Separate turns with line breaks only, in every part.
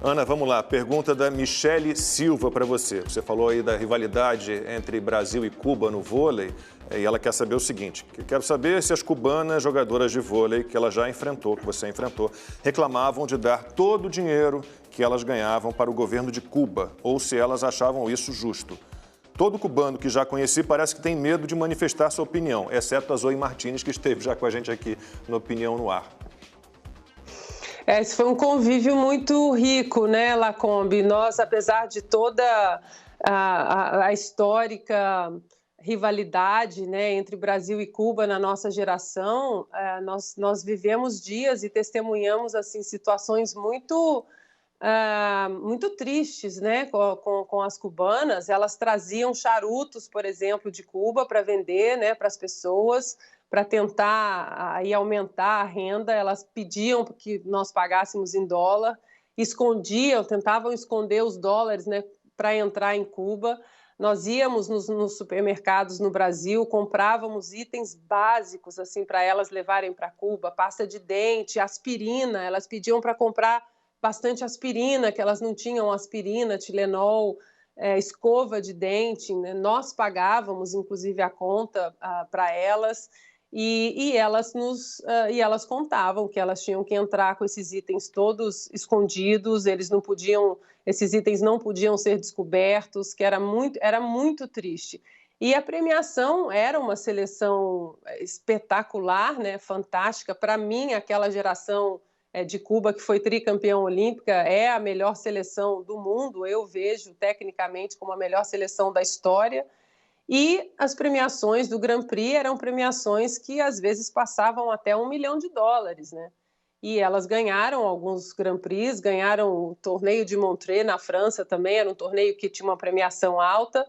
Ana, vamos lá. Pergunta da Michele Silva para você. Você falou aí da rivalidade entre Brasil e Cuba no vôlei e ela quer saber o seguinte. Quero saber se as cubanas jogadoras de vôlei que ela já enfrentou, que você enfrentou, reclamavam de dar todo o dinheiro que elas ganhavam para o governo de Cuba ou se elas achavam isso justo. Todo cubano que já conheci parece que tem medo de manifestar sua opinião, exceto a Zoe Martins, que esteve já com a gente aqui no Opinião no Ar.
Esse foi um convívio muito rico, né, Lacombe? Nós, apesar de toda a histórica rivalidade, né, entre Brasil e Cuba na nossa geração, nós vivemos dias e testemunhamos assim situações muito tristes, né, com as cubanas. Elas traziam charutos, por exemplo, de Cuba para vender, né, para as pessoas, para tentar aí aumentar a renda. Elas pediam que nós pagássemos em dólar, tentavam esconder os dólares, né, para entrar em Cuba. Nós íamos nos supermercados no Brasil, comprávamos itens básicos assim para elas levarem para Cuba, pasta de dente, aspirina. Elas pediam para comprar bastante aspirina, que elas não tinham aspirina, Tilenol, escova de dente, né? Nós pagávamos, inclusive, a conta para elas, e elas contavam que elas tinham que entrar com esses itens todos escondidos, esses itens não podiam ser descobertos, que era muito triste. E a premiação era uma seleção espetacular, né? Fantástica. Para mim, aquela geração de Cuba, que foi tricampeã olímpica, é a melhor seleção do mundo. Eu vejo tecnicamente como a melhor seleção da história. E as premiações do Grand Prix eram premiações que às vezes passavam até $1 milhão, né? E elas ganharam alguns Grand Prix, ganharam o torneio de Montreux na França também, era um torneio que tinha uma premiação alta,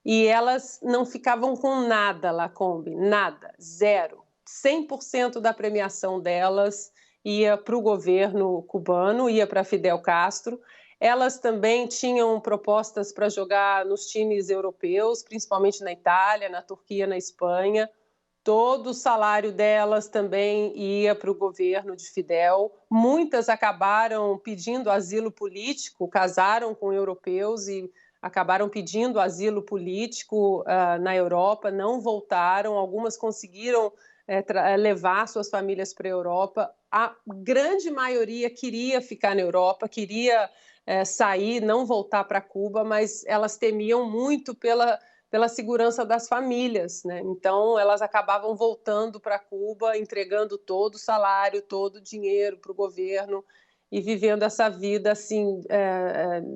e elas não ficavam com nada, Lacombe, nada, zero. 100% da premiação delas ia para o governo cubano, ia para Fidel Castro. Elas também tinham propostas para jogar nos times europeus, principalmente na Itália, na Turquia, na Espanha. Todo o salário delas também ia para o governo de Fidel. Muitas acabaram pedindo asilo político, casaram com europeus e acabaram pedindo asilo político na Europa, não voltaram. Algumas conseguiram levar suas famílias para a Europa. A grande maioria queria ficar na Europa, queria sair, não voltar para Cuba, mas elas temiam muito pela segurança das famílias, né? Então, elas acabavam voltando para Cuba, entregando todo o salário, todo o dinheiro para o governo e vivendo essa vida assim,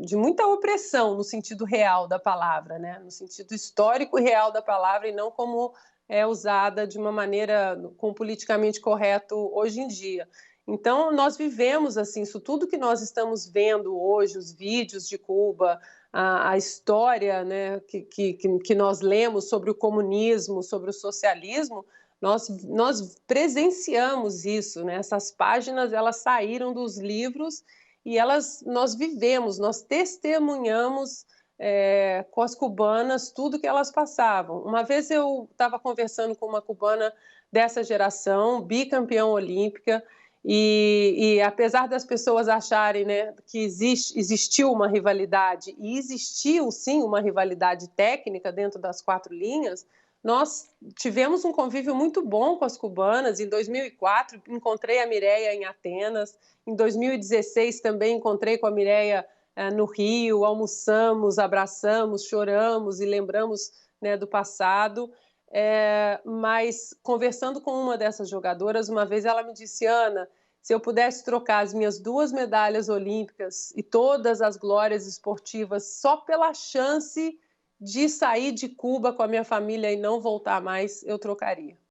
de muita opressão, no sentido real da palavra, né? No sentido histórico e real da palavra, e não como é usada de uma maneira com politicamente correto hoje em dia. Então, nós vivemos assim, isso tudo que nós estamos vendo hoje, os vídeos de Cuba, a história, né, que nós lemos sobre o comunismo, sobre o socialismo, nós presenciamos isso, né? Essas páginas, elas saíram dos livros e nós vivemos, nós testemunhamos com as cubanas tudo que elas passavam. Uma vez eu estava conversando com uma cubana dessa geração, bicampeã olímpica, e apesar das pessoas acharem, né, que existiu uma rivalidade, e existiu sim uma rivalidade técnica dentro das quatro linhas, nós tivemos um convívio muito bom com as cubanas. Em 2004, encontrei a Mireia em Atenas. Em 2016, também encontrei com a Mireia no Rio. Almoçamos, abraçamos, choramos e lembramos, né, do passado. Mas, conversando com uma dessas jogadoras, uma vez ela me disse: Ana, se eu pudesse trocar as minhas 2 medalhas olímpicas e todas as glórias esportivas só pela chance de sair de Cuba com a minha família e não voltar mais, eu trocaria.